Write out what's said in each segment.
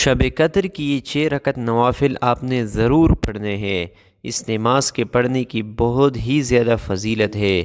شب قدر کی یہ 6 رکعت نوافل آپ نے ضرور پڑھنے ہیں۔ اس نماز کے پڑھنے کی بہت ہی زیادہ فضیلت ہے،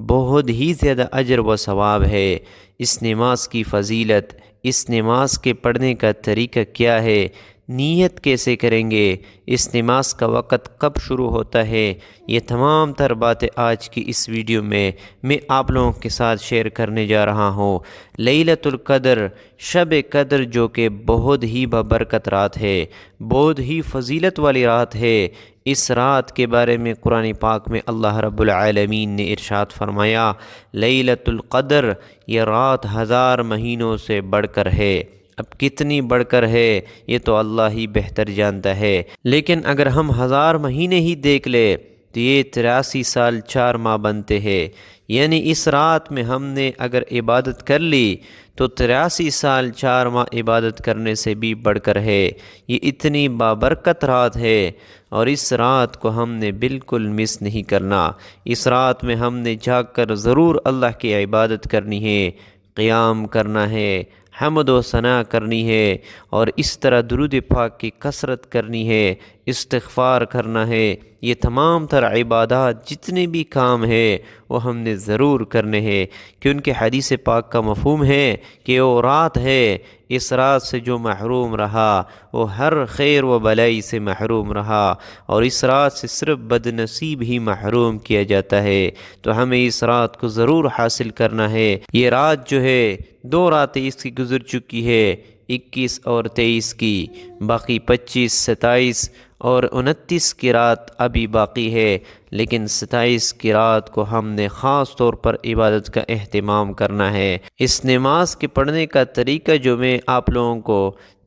بہت ہی زیادہ اجر و ثواب ہے۔ اس نماز کی فضیلت، اس نماز کے پڑھنے کا طریقہ کیا ہے، نیت کیسے کریں گے، اس نماز کا وقت کب شروع ہوتا ہے، یہ تمام تر باتیں آج کی اس ویڈیو میں آپ لوگوں کے ساتھ شیئر کرنے جا رہا ہوں۔ لیلۃ القدر، شب قدر جو کہ بہت ہی بابرکت رات ہے، بہت ہی فضیلت والی رات ہے۔ اس رات کے بارے میں قرآن پاک میں اللہ رب العالمین نے ارشاد فرمایا، لیلۃ القدر، یہ رات 1000 مہینوں سے بڑھ کر ہے۔ اب کتنی بڑھ کر ہے یہ تو اللہ ہی بہتر جانتا ہے، لیکن اگر ہم 1000 مہینے ہی دیکھ لیں تو یہ 83 سال 4 ماہ بنتے ہیں۔ یعنی اس رات میں ہم نے اگر عبادت کر لی تو 83 سال 4 ماہ عبادت کرنے سے بھی بڑھ کر ہے۔ یہ اتنی بابرکت رات ہے اور اس رات کو ہم نے بالکل مس نہیں کرنا۔ اس رات میں ہم نے جاگ کر ضرور اللہ کی عبادت کرنی ہے، قیام کرنا ہے، حمد و ثنا کرنی ہے، اور اس طرح درود پاک کی کثرت کرنی ہے، استغفار کرنا ہے۔ یہ تمام تر عبادات جتنے بھی کام ہیں وہ ہم نے ضرور کرنے ہیں، کیونکہ حدیث پاک کا مفہوم ہے کہ وہ رات ہے، اس رات سے جو محروم رہا وہ ہر خیر و بلائی سے محروم رہا، اور اس رات سے صرف بد نصیب ہی محروم کیا جاتا ہے۔ تو ہمیں اس رات کو ضرور حاصل کرنا ہے۔ یہ رات جو ہے 2 راتیں اس کی گزر چکی ہے، 21 اور 23 کی، باقی 25، 27 اور 29 کی رات ابھی باقی ہے، لیکن 27 کی رات کو ہم نے خاص طور پر عبادت کا اہتمام کرنا ہے۔ اس نماز کے پڑھنے کا طریقہ جو میں آپ لوگوں کو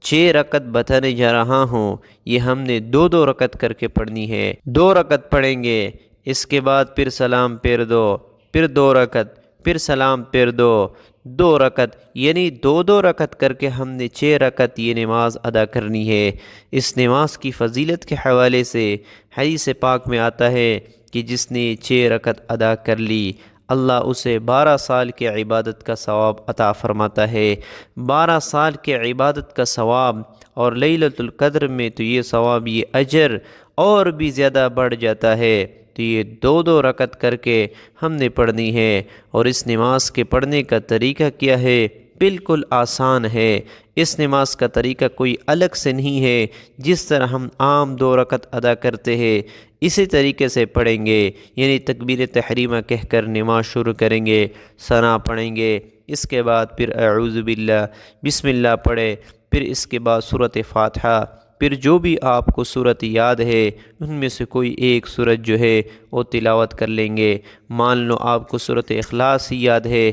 6 رکعت بتانے جا رہا ہوں، یہ ہم نے 2 رکعت کر کے پڑھنی ہے۔ 2 رکعت پڑھیں گے، اس کے بعد پھر سلام پھیر دو، پھر 2 رکعت، پھر سلام پھیر دو، 2 رکعت، یعنی 2 رکعت کر کے ہم نے 6 رکعت یہ نماز ادا کرنی ہے۔ اس نماز کی فضیلت کے حوالے سے حدیث پاک میں آتا ہے کہ جس نے 6 رکعت ادا کر لی، اللہ اسے 12 سال کے عبادت کا ثواب عطا فرماتا ہے۔ 12 سال کے عبادت کا ثواب، اور لیلۃ القدر میں تو یہ ثواب، یہ اجر اور بھی زیادہ بڑھ جاتا ہے۔ تو یہ 2 رکعت کر کے ہم نے پڑھنی ہے۔ اور اس نماز کے پڑھنے کا طریقہ کیا ہے؟ بالکل آسان ہے۔ اس نماز کا طریقہ کوئی الگ سے نہیں ہے، جس طرح ہم عام 2 رکعت ادا کرتے ہیں اسی طریقے سے پڑھیں گے۔ یعنی تکبیر تحریمہ کہہ کر نماز شروع کریں گے، ثنا پڑھیں گے، اس کے بعد پھر اعوذ باللہ، بسم اللہ پڑھے، پھر اس کے بعد سورۃ فاتحہ، پھر جو بھی آپ کو صورت یاد ہے ان میں سے کوئی ایک صورت جو ہے وہ تلاوت کر لیں گے۔ مان لو آپ کو سورۃ اخلاص ہی یاد ہے،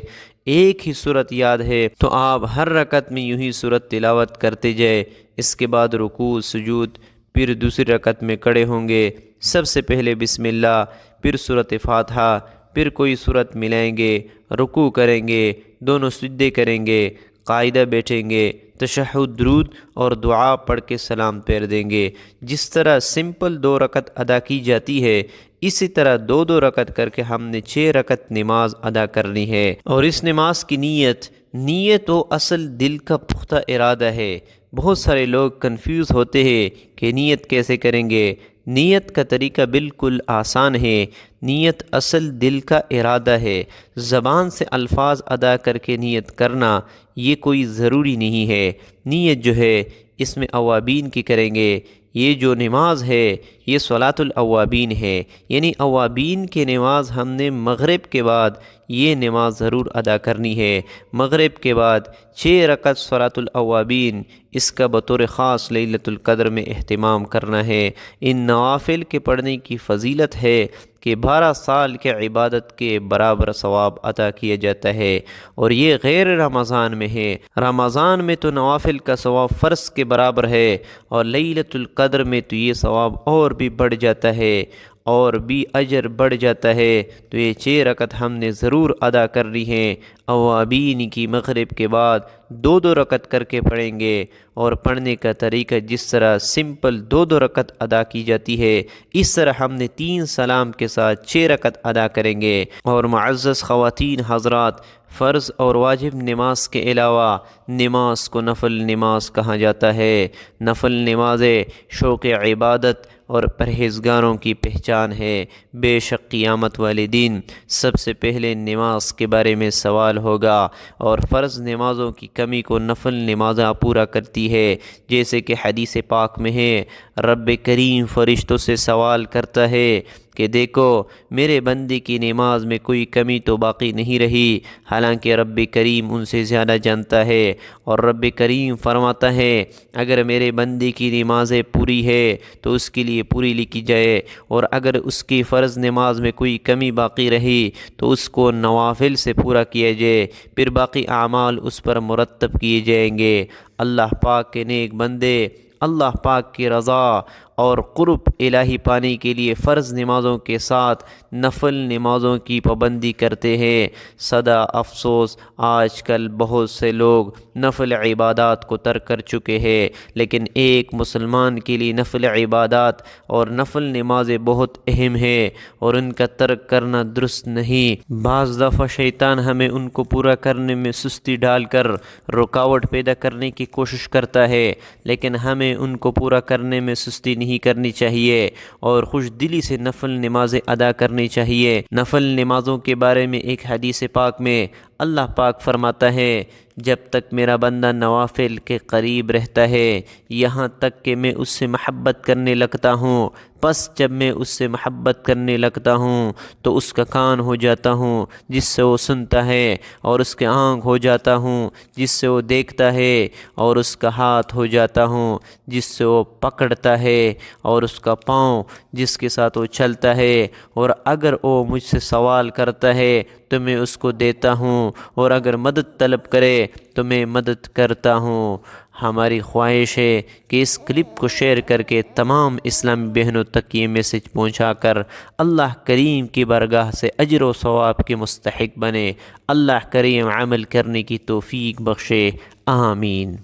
ایک ہی صورت یاد ہے، تو آپ ہر رکعت میں یوں ہی صورت تلاوت کرتے جائے۔ اس کے بعد رکوع سجود، پھر دوسری رکعت میں کھڑے ہوں گے، سب سے پہلے بسم اللہ، پھر سورۃ فاتحہ، پھر کوئی صورت ملائیں گے، رکوع کریں گے، دونوں سجدے کریں گے، قاعدہ بیٹھیں گے، تشہد، درود اور دعا پڑھ کے سلام پھیر دیں گے۔ جس طرح سمپل 2 رکعت ادا کی جاتی ہے، اسی طرح 2 رکعت کر کے ہم نے 6 رکعت نماز ادا کرنی ہے۔ اور اس نماز کی نیت و اصل دل کا پختہ ارادہ ہے۔ بہت سارے لوگ کنفیوز ہوتے ہیں کہ نیت کیسے کریں گے۔ نیت کا طریقہ بالکل آسان ہے۔ نیت اصل دل کا ارادہ ہے۔ زبان سے الفاظ ادا کر کے نیت کرنا یہ کوئی ضروری نہیں ہے۔ نیت جو ہے اس میں اوابین کی کریں گے۔ یہ جو نماز ہے یہ صلاۃ الاوابین ہے، یعنی اوابین کی نماز ہم نے مغرب کے بعد یہ نماز ضرور ادا کرنی ہے۔ مغرب کے بعد 6 رکعت صلاۃ الاوابین، اس کا بطور خاص لیلۃ القدر میں اہتمام کرنا ہے۔ ان نوافل کے پڑھنے کی فضیلت ہے کہ 12 سال کے عبادت کے برابر ثواب عطا کیا جاتا ہے، اور یہ غیر رمضان میں ہے۔ رمضان میں تو نوافل کا ثواب فرض کے برابر ہے، اور لیلۃ القدر میں تو یہ ثواب اور بھی بڑھ جاتا ہے، اور بھی اجر بڑھ جاتا ہے۔ تو یہ 6 رکعت ہم نے ضرور ادا کر لی ہیں۔ اوابین کی مغرب کے بعد 2 رکعت کر کے پڑھیں گے، اور پڑھنے کا طریقہ جس طرح سمپل 2 رکعت ادا کی جاتی ہے، اس طرح ہم نے 3 سلام کے ساتھ 6 رکعت ادا کریں گے۔ اور معزز خواتین حضرات، فرض اور واجب نماز کے علاوہ نماز کو نفل نماز کہا جاتا ہے۔ نفل نمازیں شوق عبادت اور پرہیزگاروں کی پہچان ہے۔ بے شک قیامت والے دن سب سے پہلے نماز کے بارے میں سوال ہوگا، اور فرض نمازوں کی کمی کو نفل نمازیں پورا کرتی ہے۔ جیسے کہ حدیث پاک میں ہے، رب کریم فرشتوں سے سوال کرتا ہے کہ دیکھو میرے بندے کی نماز میں کوئی کمی تو باقی نہیں رہی، حالانکہ رب کریم ان سے زیادہ جانتا ہے۔ اور رب کریم فرماتا ہے اگر میرے بندے کی نمازیں پوری ہے تو اس کے لیے پوری لکھی جائے، اور اگر اس کی فرض نماز میں کوئی کمی باقی رہی تو اس کو نوافل سے پورا کیا جائے، پھر باقی اعمال اس پر مرتب کیے جائیں گے۔ اللہ پاک کے نیک بندے اللہ پاک کی رضا اور قرب الہی پانے کے لیے فرض نمازوں کے ساتھ نفل نمازوں کی پابندی کرتے ہیں۔ صدا افسوس آج کل بہت سے لوگ نفل عبادات کو ترک کر چکے ہیں، لیکن ایک مسلمان کے لیے نفل عبادات اور نفل نمازیں بہت اہم ہیں، اور ان کا ترک کرنا درست نہیں۔ بعض دفعہ شیطان ہمیں ان کو پورا کرنے میں سستی ڈال کر رکاوٹ پیدا کرنے کی کوشش کرتا ہے، لیکن ہمیں ان کو پورا کرنے میں سستی نہیں کرنی چاہیے، اور خوش دلی سے نفل نمازیں ادا کرنی چاہیے۔ نفل نمازوں کے بارے میں ایک حدیث پاک میں اللہ پاک فرماتا ہے، جب تک میرا بندہ نوافل کے قریب رہتا ہے، یہاں تک کہ میں اس سے محبت کرنے لگتا ہوں، پس جب میں اس سے محبت کرنے لگتا ہوں تو اس کا کان ہو جاتا ہوں جس سے وہ سنتا ہے، اور اس کے آنکھ ہو جاتا ہوں جس سے وہ دیکھتا ہے، اور اس کا ہاتھ ہو جاتا ہوں جس سے وہ پکڑتا ہے، اور اس کا پاؤں جس کے ساتھ وہ چلتا ہے، اور اگر وہ مجھ سے سوال کرتا ہے تو میں اس کو دیتا ہوں، اور اگر مدد طلب کرے تو میں مدد کرتا ہوں۔ ہماری خواہش ہے کہ اس کلپ کو شیئر کر کے تمام اسلامی بہنوں تک یہ میسج پہنچا کر اللہ کریم کی بارگاہ سے اجر و ثواب کے مستحق بنے۔ اللہ کریم عمل کرنے کی توفیق بخشے، آمین۔